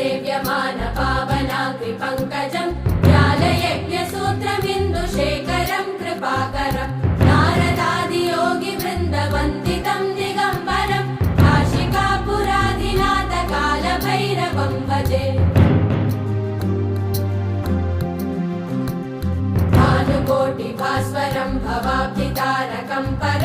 सेव्यमान पावनाग्रिपङ्कजं ज्ञानयज्ञसूत्रमिन्दुशेखरं कृपाकरं नारदादियोगिवृन्दवन्दितं दिगम्बरं काशिकापुराधिनाथकालभैरवं भजे भानुकोटिभास्वरं भवाब्धितारकं परं